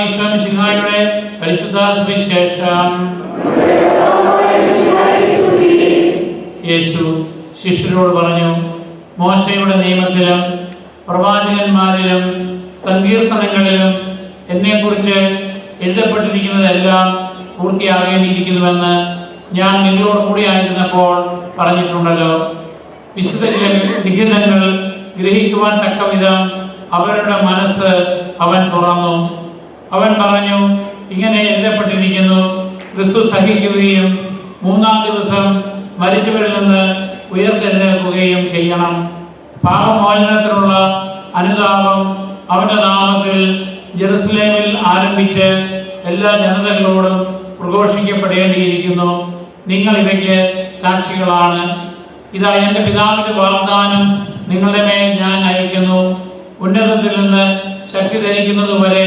ഈശോ മിശിഹായുടെ പരിശുദ്ധ സുവിശേഷം. യേശു ശിഷ്യരോട് പറഞ്ഞു, മോശയുടെ നിയമത്തിലും പ്രവാചകന്മാരിലും സങ്കീർത്തനങ്ങളിലും എന്നെക്കുറിച്ച് എഴുതപ്പെട്ടിരിക്കുന്നതെല്ലാം പൂർത്തിയാകേണ്ടിയിരിക്കുന്നുവെന്ന് ഞാൻ നിങ്ങളോട് കൂടി ആയിരുന്നപ്പോൾ പറഞ്ഞിട്ടുണ്ടല്ലോ. വിശുദ്ധ ലിഖിതങ്ങൾ ഗ്രഹിക്കുവാൻ തക്കവിധം അവരുടെ മനസ്സ് അവൻ തുറന്നു. അവൻ പറഞ്ഞു, ഇങ്ങനെ എഴുതപ്പെട്ടിരിക്കുന്നു, ക്രിസ്തു സഹിക്കുകയും 3-ാം ദിവസം മരിച്ചവരിൽ നിന്ന് ഉയർത്തെഴുന്നേൽക്കുകയും ചെയ്യണം. പാപമോചനത്തിനുള്ള അനുതാപം അവന്റെ നാമത്തിൽ ജെറുസലേമിൽ ആരംഭിച്ച് എല്ലാ ജനതകളോടും പ്രഘോഷിക്കപ്പെടേണ്ടിയിരിക്കുന്നു. നിങ്ങൾ ഇവയ്ക്ക് സാക്ഷികളാണ്. ഇതാ എൻ്റെ പിതാവിന്റെ വാഗ്ദാനം നിങ്ങളുടെ മേൽ ഞാൻ അയക്കുന്നു. ഉന്നതത്തിൽ നിന്ന് ശക്തി ധരിക്കുന്നതുവരെ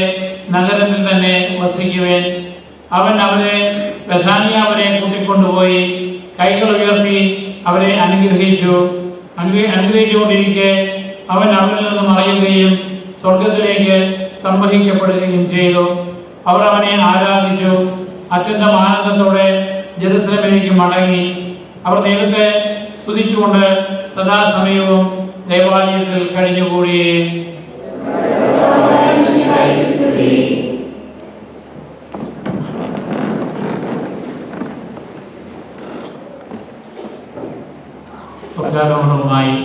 നഗരത്തിൽ തന്നെ വസിക്കുവേൻ. അവൻ അവരെ ബഥാനിയ വരെ കൂട്ടിക്കൊണ്ടുപോയി കൈകൾ ഉയർത്തി അവരെ അനുഗ്രഹിച്ചുകൊണ്ടിരിക്കെ അവൻ അവരിൽ നിന്ന് മറയുകയും സ്വർഗത്തിലേക്ക് സംവഹിക്കപ്പെടുകയും ചെയ്തു. അവർ അവനെ ആരാധിച്ചു. അത്യന്തം ആനന്ദത്തോടെ ജെറുസലേമിലേക്ക് മടങ്ങി. അവർ ദൈവത്തെ സ്തുതിച്ചുകൊണ്ട് സദാസമയവും ദേവാലയത്തിൽ കഴിഞ്ഞുകൂടി. സ്വപ്നാരോഹണവുമായി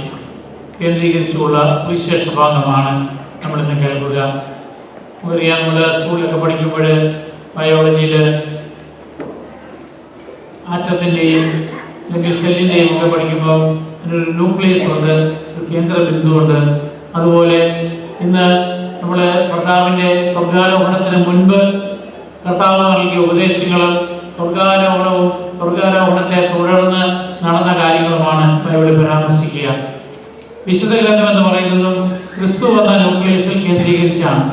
കേന്ദ്രീകരിച്ചുള്ള സുവിശേഷ ഭാഗമാണ് നമ്മളിന്ന് കേൾക്കുക. നമുക്കറിയാം, നമ്മൾ സ്കൂളിലൊക്കെ പഠിക്കുമ്പോൾ ബയോളജിയിൽ ആറ്റത്തിൻ്റെയും അല്ലെങ്കിൽ സെല്ലിൻ്റെയും ഒക്കെ പഠിക്കുമ്പോൾ അതിനൊരു ന്യൂക്ലിയസ് ഉണ്ട്, ഒരു കേന്ദ്ര ബിന്ദുവുണ്ട്. അതുപോലെ ഇന്ന് നമ്മൾ കർത്താവിൻ്റെ സ്വർഗാരോഹണത്തിന് മുൻപ് കർത്താവ് നൽകിയ ഉപദേശങ്ങളും സ്വർഗാരോഹണത്തെ തുടർന്ന് നടന്ന കാര്യങ്ങളുമാണ് ബൈബിളിൽ പരാമർശിക്കുക. വിശുദ്ധ ഗ്രന്ഥം എന്ന് പറയുന്നതും ക്രിസ്തു എന്ന ന്യൂക്ലിയസിൽ കേന്ദ്രീകരിച്ചാണ്.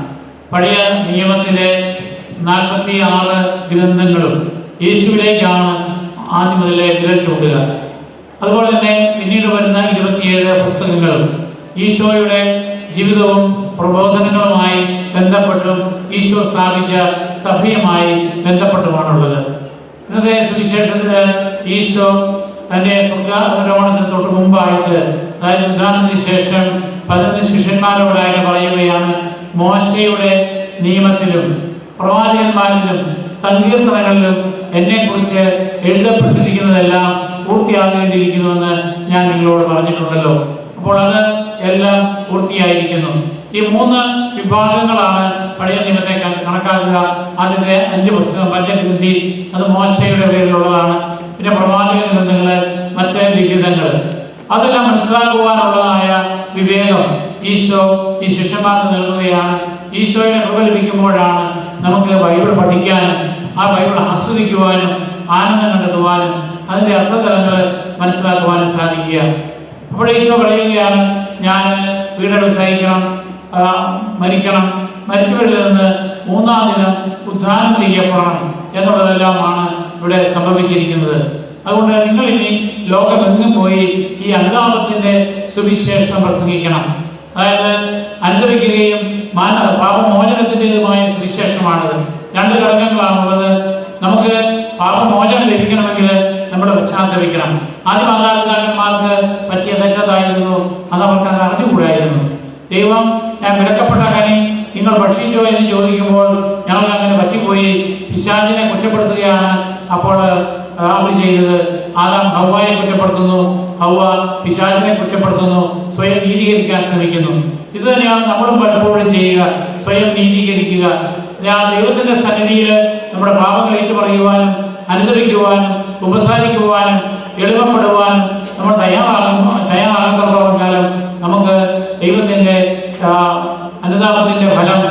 പഴയ നിയമത്തിലെ 46 ഗ്രന്ഥങ്ങളും യേശുവിലേക്കാണ് ആദ്യം മുതലേ വിരൽ ചൂണ്ടുക. അതുപോലെ തന്നെ പിന്നീട് വരുന്ന 27 പുസ്തകങ്ങളും ഈശോയുടെ ജീവിതവും പ്രബോധനങ്ങളുമായി ബന്ധപ്പെട്ടും ഈശോ സ്ഥാപിച്ച സഭയുമായി ബന്ധപ്പെട്ടുമാണുള്ളത്. ഇന്നത്തെ സുവിശേഷത്തിന് ഈശോ തൻ്റെ സ്വർഗാരോഹണത്തിന് തൊട്ട് മുമ്പായിട്ട്, അതായത് ഉദ്ധാനത്തിന് ശേഷം 11 ശിഷ്യന്മാരോടായിട്ട് പറയുകയാണ്, മോശയുടെ നിയമത്തിലും പ്രവാചകന്മാരിലും സങ്കീർത്തനങ്ങളിലും എന്നെക്കുറിച്ച് എഴുതപ്പെട്ടിരിക്കുന്നതെല്ലാം പൂർത്തിയാകേണ്ടിയിരിക്കുന്നുവെന്ന് ഞാൻ നിങ്ങളോട് പറഞ്ഞിട്ടുണ്ടല്ലോ. അപ്പോൾ അത് എല്ലാം പൂർത്തിയായിരിക്കുന്നു. ഈ 3 വിഭാഗങ്ങളാണ് പഴയ നിയമത്തെ കണക്കാക്കുക. ആദ്യത്തെ 5 പുസ്തകം, പഞ്ചഗ്രന്ഥി, അത് മോശയുടെ പേരിലുള്ളതാണ്. പിന്നെ പ്രവാചക ഗ്രന്ഥങ്ങൾ, മറ്റ് ലിഖിതങ്ങൾ, അതെല്ലാം മനസ്സിലാക്കുവാനുള്ളതായ വിവേകം ഈശോ ഈ ശിഷ്യന്മാർക്ക് നൽകുകയാണ്. ഈശോയെ കൃപ ലഭിക്കുമ്പോഴാണ് നമുക്ക് ബൈബിൾ പഠിക്കാനും ആ ബൈബിൾ ആസ്വദിക്കുവാനും ആനന്ദം കണ്ടെത്തുവാനും അതിൻ്റെ അർത്ഥതലങ്ങൾ മനസ്സിലാക്കുവാനും സാധിക്കുക. അപ്പോൾ ഈശോ പറയുകയാണ്, ഞാൻ പീഡനം സഹിക്കണം, മരിക്കണം, മരിച്ചവരിൽ നിന്ന് 3-ാം ദിനം ഉദ്ധാനം ചെയ്യപ്പെടണം എന്നുള്ളതെല്ലാമാണ് ഇവിടെ സംഭവിച്ചിരിക്കുന്നത്. അതുകൊണ്ട് നിങ്ങൾ ഇനി ലോകമെങ്ങും പോയി ഈ അനുതാപത്തിന്റെ സുവിശേഷം പ്രസംഗിക്കണം. അതായത് അനുദപിക്കുകയും പാപമോചനത്തിൻ്റെതുമായ സുവിശേഷമാണത്. 2 ഘടകങ്ങളാണുള്ളത്. നമുക്ക് പാപമോചനം ലഭിക്കണമെങ്കിൽ നമ്മൾ പശ്ചാത്തപിക്കണം. ആദ്യ മാതാപിതാക്കന്മാർക്ക് പറ്റിയ തെറ്റതായിരുന്നു, അതവർക്ക് അത് അറിഞ്ഞുകൂടായിരുന്നു. ദൈവം ഞാൻ വിലക്കപ്പെട്ട കനി നിങ്ങൾ ഭക്ഷിച്ചോ എന്ന് ചോദിക്കുമ്പോൾ ഞങ്ങൾക്ക് അങ്ങനെ പറ്റിപ്പോയി പിശാചിനെ കുറ്റപ്പെടുത്തുകയാണ് അപ്പോൾ അവർ ചെയ്തത്. ആദാം ഹവ്വായെ കുറ്റപ്പെടുത്തുന്നു, ഹവ്വ പിശാചിനെ കുറ്റപ്പെടുത്തുന്നു, സ്വയം നീതീകരിക്കാൻ ശ്രമിക്കുന്നു. ഇത് തന്നെയാണ് നമ്മളും പലപ്പോഴും ചെയ്യുക, സ്വയം നീതീകരിക്കുക. ദൈവത്തിന്റെ സന്നിധിയിൽ നമ്മുടെ പാപങ്ങൾ ഏറ്റുപറയുവാനും അനുദപിക്കുവാനും ഉപസാരിക്കുവാനും എളുപ്പപ്പെടുവാനും നമ്മൾ തയ്യാറാക്കുന്നിടത്തോളം കാലം നമുക്ക് ദൈവത്തിന്റെ അനുതാപത്തിന്റെ ഫലം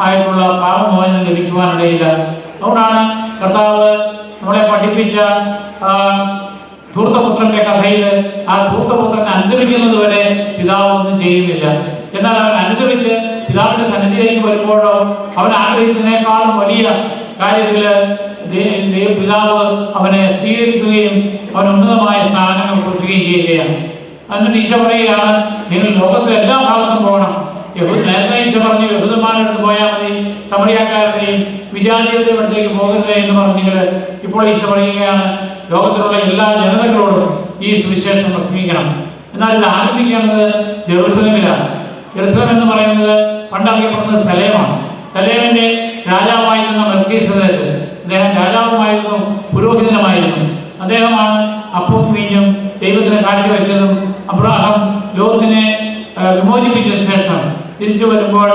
ആയിട്ടുള്ള പാപമോചനം ലഭിക്കുവാനിടയില്ല. അതുകൊണ്ടാണ് കർത്താവ് നമ്മളെ പഠിപ്പിച്ച ധൂർത്തപുത്രന്റെ കഥയിൽ ആ ധൂർത്തപുത്രൻ അനുദപിക്കുന്നത് വരെ പിതാവ് ഒന്നും ചെയ്യുന്നില്ല. എന്നാൽ അവൻ അനുദപിച്ച് പിതാവിന്റെ സന്നിധിയിലേക്ക് വരുമ്പോഴോ അവൻ ആഗ്രഹിച്ചതിനേക്കാളും വലിയ കാര്യത്തിൽ പിതാവ് അവനെ സ്വീകരിക്കുകയും അവൻ ഉന്നതമായ സ്ഥാനങ്ങൾ കൊടുക്കുകയും ചെയ്യുകയാണ്. എന്നിട്ട് ഈശോ പറയുകയാണ്, നിങ്ങൾ ലോകത്തിലെ എല്ലാ ഭാഗത്തും പോകണം. നേരത്തെ ഈശോ പറഞ്ഞു യഹൂദന്മാരുടെ അടുത്ത് പോയാൽ മതി, സമറിയാക്കാരുടെയും വിജാതീയതയുടെ അടുത്തേക്ക് പോകരുത് എന്ന് പറഞ്ഞെങ്കിൽ ഇപ്പോൾ ഈശോ പറയുകയാണ്, ലോകത്തിലുള്ള എല്ലാ ജനതകളോടും ഈ സുവിശേഷം പ്രസംഗിക്കണം. എന്നാൽ ഇത് ആരംഭിക്കുന്നത് ജെറുസലേമിലാണ്. ജെറുസലേം എന്ന് പറയുന്നത് പണ്ടറിയപ്പെടുന്നത് സലേമാണ്. സലേമിന്റെ രാജാവായിരുന്ന മെൽക്കീസേദെക്ക്, അദ്ദേഹം രാജാവുമായിരുന്നു, പുരോഹിതനുമായിരുന്നു. അദ്ദേഹമാണ് അപ്പവും വീഞ്ഞും ദൈവത്തിന് കാഴ്ചവെച്ചതും. അബ്രാഹാം ലോകത്തിനെ വിമോചിപ്പിച്ച ശേഷം തിരിച്ചു വരുമ്പോൾ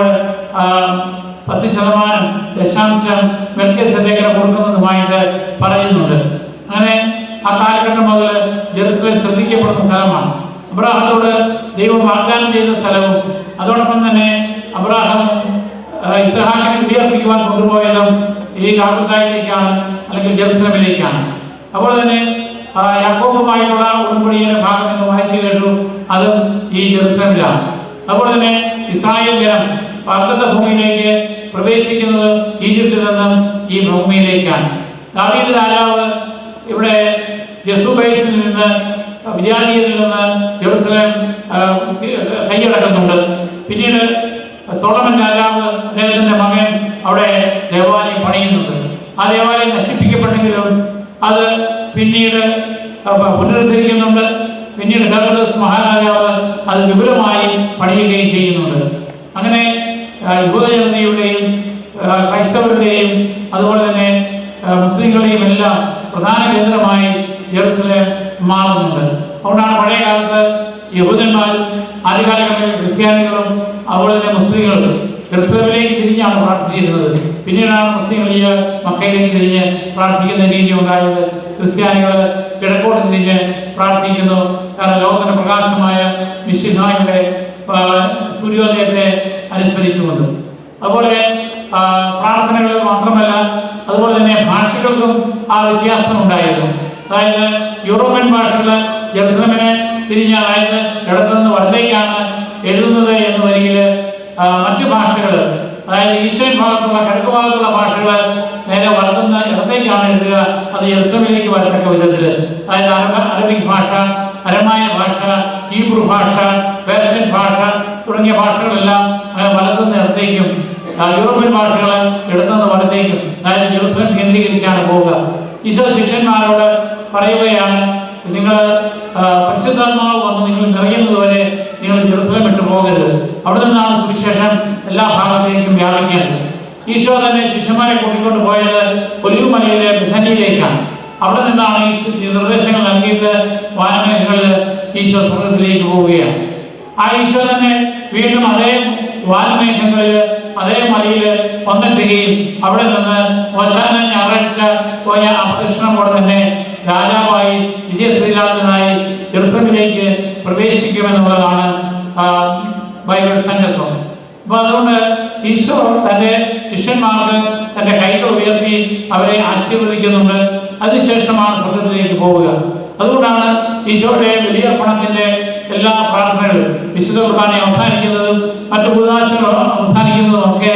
10% ദശാംശം മെൽക്കീസേദെക്കിന് കൊടുക്കുന്നതുമായിട്ട് പറയുന്നുണ്ട്. അങ്ങനെ ആ കാലഘട്ടം മുതൽ ജെറുസലേം ശ്രദ്ധിക്കപ്പെടുന്ന സ്ഥലമാണ്. അബ്രാഹത്തോട് ദൈവം വാഗ്ദാനം ചെയ്ത സ്ഥലവും അതോടൊപ്പം തന്നെ അബ്രാഹാം ഇസ്ഹാക്കിനെ ബലിയർപ്പിക്കുവാൻ കൊണ്ടുപോയതും ഈ കാബൂത്തായിലേക്കാണ്, അല്ലെങ്കിൽ ജെറുസലേമിലേക്കാണ്. അപ്പോൾ തന്നെ യാക്കോബുമായിട്ടുള്ള ഉടമ്പടിയുടെ ഭാഗം എന്ന് വായിച്ചു കേട്ടു, അതും ഈ ജെറുസലേമിലാണ്. അതുപോലെ തന്നെ ഇസ്രായേൽ ജനം വാഗ്ദത്ത ഭൂമിയിലേക്ക് പ്രവേശിക്കുന്നത് ഈജിപ്തിൽ നിന്നും ഈ ഭൂമിയിലേക്കാണ്. ദാവീദ് രാജാവ് ഇവിടെ ജെസുബൈസിൽ നിന്ന്, വിജാതീയത്തിൽ നിന്ന് ജെറുസലേം കൈയടക്കുന്നുണ്ട്. പിന്നീട് സോളമൻ രാജാവ്, അദ്ദേഹത്തിൻ്റെ മകൻ അവിടെ ദേവാലയം പണിയുന്നുണ്ട്. ആ ദേവാലയം നശിപ്പിക്കപ്പെട്ടെങ്കിലും അത് പിന്നീട് പുനരുദ്ധരിക്കുന്നുണ്ട്. പിന്നീട് ഹെറോദസ് മഹാരാജാവ് അത് വിപുലമായി പണിയുകയും ചെയ്യുന്നുണ്ട്. അങ്ങനെ യഹൂദജനതയുടെയും ക്രൈസ്തവരുടെയും അതുപോലെ തന്നെ മുസ്ലിങ്ങളുടെയും എല്ലാം പ്രധാന കേന്ദ്രമായി ജെറുസലേം മാറുന്നുണ്ട്. അതുകൊണ്ടാണ് പഴയ കാലത്ത് യഹൂദന്മാരും ആദ്യകാലങ്ങളിൽ ക്രിസ്ത്യാനികളും അതുപോലെ തന്നെ മുസ്ലിങ്ങളും ജെറുസലേമിലേക്ക് തിരിഞ്ഞാണ് പ്രാർത്ഥിച്ചിരുന്നത്. പിന്നീടാണ് മുസ്ലിങ്ങൾ ഈ മക്കയിലേക്ക് തിരിഞ്ഞ് പ്രാർത്ഥിക്കുന്ന രീതി ഉണ്ടായത്. ക്രിസ്ത്യാനികൾ കിഴക്കോട്ട് തിരിഞ്ഞ് പ്രാർത്ഥിക്കുന്നു. കാരണം ലോകത്തിന്റെ പ്രകാശമായ മിശിഹായുടെ സൂര്യോദയത്തെ അനുസ്മരിച്ചുകൊണ്ട്. അതുപോലെ പ്രാർത്ഥനകൾ മാത്രമല്ല, അതുപോലെ തന്നെ ഭാഷകൾക്കും ആ വ്യത്യാസം ഉണ്ടായിരുന്നു. അതായത് യൂറോപ്യൻ ഭാഷകൾ ജെറുസലേമിനെ തിരിഞ്ഞ്, അതായത് ഇടത്തുനിന്ന് വലത്തേക്കാണ് എഴുതുന്നത് എന്ന് വരികിൽ മറ്റു ഭാഷകൾ, അതായത് ഈസ്റ്റേൺ ഭാഗത്തുള്ള കിഴക്ക് ഭാഗത്തുള്ള ഭാഷകൾ നേരെ വലത്തുനിന്ന് ഇടത്തേക്കാണ് എഴുതുക. അത് ജെറുസലേമിലേക്ക് വരത്തക്ക വിധത്തിൽ, അതായത് അറബിക് ഭാഷ, അരമായ ഭാഷ, ഹീബ്രു ഭാഷ, പേർഷ്യൻ ഭാഷ തുടങ്ങിയ ഭാഷകളെല്ലാം അങ്ങനെ വലത്തുനിന്ന് ഇടത്തേക്കും, യൂറോപ്യൻ ഭാഷകൾ ഇടത്തുനിന്ന് വലത്തേക്കും, അതായത് ജെറുസലേം കേന്ദ്രീകരിച്ചാണ് പോവുക. ഈശോ ശിഷ്യന്മാരോട് പറയുകയാണ്, നിങ്ങൾ പരിശുദ്ധാത്മാവ് വന്ന് നിങ്ങൾ നിറയുന്നതുവരെ നിങ്ങൾ ജെറുസലേം വിട്ടു പോകരുത്. അവിടെ നിന്നാണ് സുവിശേഷം എല്ലാ ഭാഗത്തേക്കും വ്യാപിക്കേണ്ടത്. ഈശോ തന്നെ ശിഷ്യന്മാരെ കൂട്ടിക്കൊണ്ട് പോയത് ഒലിവ് മലയിലെ ബെഥനിയിലേക്കാണ്. അവിടെ നിന്നാണ് ഈശോ നിർദ്ദേശങ്ങൾ നൽകിയിട്ട് വാനമേഘങ്ങളിൽ ഈശോ സ്വർഗ്ഗത്തിലേക്ക് പോവുകയാണ്. ആ ഈശോ തന്നെ വീണ്ടും അതേ വാനമേഘങ്ങളിൽ അതേ മലയിൽ വന്നെത്തുകയും അവിടെ നിന്ന് ഓശാന ഞായറാഴ്ച പോയ അപ്രദക്ഷിണം പോലെ തന്നെ രാജാവായി വിജയശ്രീലാളിതനായി ജെറുസലേമിലേക്ക് പ്രവേശിക്കുമെന്നുള്ളതാണ് ബൈബിൾ സങ്കല്പം. അപ്പോൾ അതുകൊണ്ട് ഈശോ തൻ്റെ ശിഷ്യന്മാർക്ക് തൻ്റെ കൈകൾ ഉയർത്തി അവരെ ആശീർവദിക്കുന്നുണ്ട്. അതിനുശേഷമാണ് സ്വർഗ്ഗത്തിലേക്ക് പോവുക. അതുകൊണ്ടാണ് ഈശോയുടെ ബലിയർപ്പണത്തിൻ്റെ എല്ലാ പ്രാർത്ഥനകളും, വിശുദ്ധ കുർബാന അവസാനിക്കുന്നതും മറ്റു കൂദാശകൾ അവസാനിക്കുന്നതും ഒക്കെ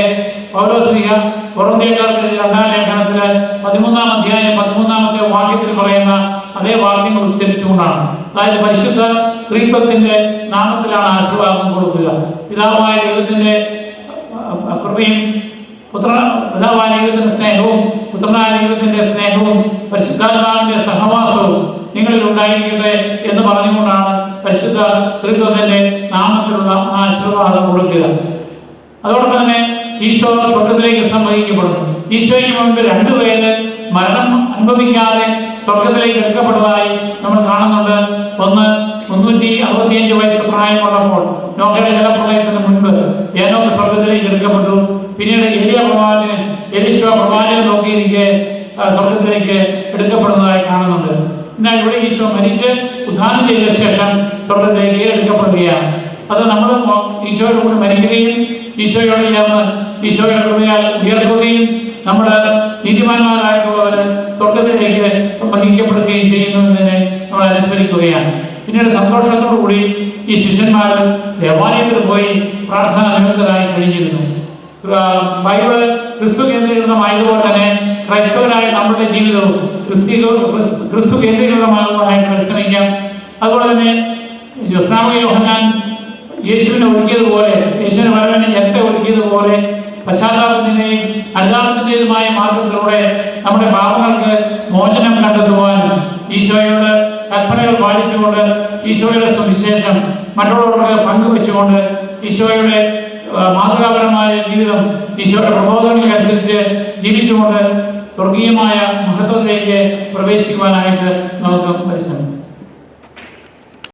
പൗലോസ്ലീഹ കൊറിന്ത്യക്കാർക്ക് 2-ാം ലേഖനത്തിലെ 13-ാം അധ്യായം 13-ാമത്തെ വാക്യത്തിൽ പറയുന്ന അതേ വാക്യങ്ങൾ ഉച്ചരിച്ചുകൊണ്ടാണ്. അതായത് പരിശുദ്ധ ത്രിത്വത്തിന്റെ നാമത്തിലാണ് ആശീർവാദം കൊടുക്കുക. പിതാവായ ദൈവത്തിന്റെ കൃപയും പിതാവായ ദൈവത്തിന്റെ സ്നേഹവും പുത്രനായ ദൈവത്തിന്റെ സ്നേഹവും പരിശുദ്ധാത്മാവിന്റെ സഹവാസവും നിങ്ങളിൽ ഉണ്ടായിരിക്കട്ടെ എന്ന് പറഞ്ഞുകൊണ്ടാണ് പരിശുദ്ധ ത്രിത്വത്തിന്റെ നാമത്തിലുള്ള ആശീർവാദം കൊടുക്കുക. അതോടൊപ്പം തന്നെ ഈശോ സ്വർഗത്തിലേക്ക് സംവഹിക്കപ്പെടുന്നു. ഈശോയ്ക്ക് മുൻപ് 2 പേര് മരണം അനുഭവിക്കാതെ സ്വർഗത്തിലേക്ക് എടുക്കപ്പെട്ടതായി നമ്മൾ കാണുന്നുണ്ട്. ഒന്ന് 365 വയസ്സ് പ്രായമുള്ളപ്പോൾ നോഹയുടെ ജലപ്രളയത്തിന് മുൻപ് ഏനോക്ക് സ്വർഗത്തിലേക്ക് എടുക്കപ്പെട്ടു. പിന്നീട് എലീശ പ്രവാചകൻ നോക്കിയിരിക്കെ സ്വർഗത്തിലേക്ക് എടുക്കപ്പെടുന്നതായി കാണുന്നുണ്ട്. എന്നാൽ ഇവിടെ ഈശോ മരിച്ച് ഉദ്ധാനം ചെയ്ത ശേഷം സ്വർഗത്തിലേക്ക് എടുക്കപ്പെടുകയാണ്. അത് നമ്മൾ ഈശോയുടെ കൂടെ മരിക്കുകയും ഈശോയോട് ചേർന്ന് ഈശോയുടെ കൃപയാൽ ഉയർത്തുകയും നമ്മുടെ നീതിമാന്മാരായിട്ടുള്ളവർ സ്വർഗത്തിലേക്ക് സംവഹിക്കപ്പെടുകയും ചെയ്യുന്നതിനെ നമ്മൾ അനുസ്മരിക്കുകയാണ്. പിന്നീട് സന്തോഷത്തോടുകൂടി ഈ ശിഷ്യന്മാർ ദേവാലയത്തിൽ പോയി പ്രാർത്ഥന നിമിത്തരായി കഴിഞ്ഞിരുന്നു. ബൈബിള് ക്രിസ്തു കേന്ദ്രീകൃതമായതുപോലെ തന്നെ ക്രൈസ്തവരായ നമ്മുടെ ജീവിതവും ക്രിസ്തു കേന്ദ്രീകൃതമാകുവാനായിട്ട് പരിശ്രമിക്കാം. അതുപോലെ തന്നെ യോഹന്നാൻ യേശുവിനെ ഒരുക്കിയതുപോലെ, യേശുവിന് വരവിനെ രക്തം ഒരുക്കിയതുപോലെ പശ്ചാത്താപത്തിന്റെയും അനുതാപത്തിന്റേതുമായ മാർഗത്തിലൂടെ നമ്മുടെ പാപങ്ങൾക്ക് മോചനം കണ്ടെത്തുവാൻ ഈശോയോട് കൽപ്പനകൾ പാലിച്ചുകൊണ്ട് ഈശോയുടെ സുവിശേഷം മറ്റുള്ളവർക്ക് പങ്കുവെച്ചുകൊണ്ട് ഈശോയുടെ മാതൃകാപരമായ ജീവിതം ഈശോയുടെ പ്രബോധനങ്ങൾക്കനുസരിച്ച് ജീവിച്ചുകൊണ്ട് സ്വർഗീയമായ മഹത്വത്തിലേക്ക് പ്രവേശിക്കുവാനായിട്ട് നമുക്ക് പരിശ്രമിക്കാം.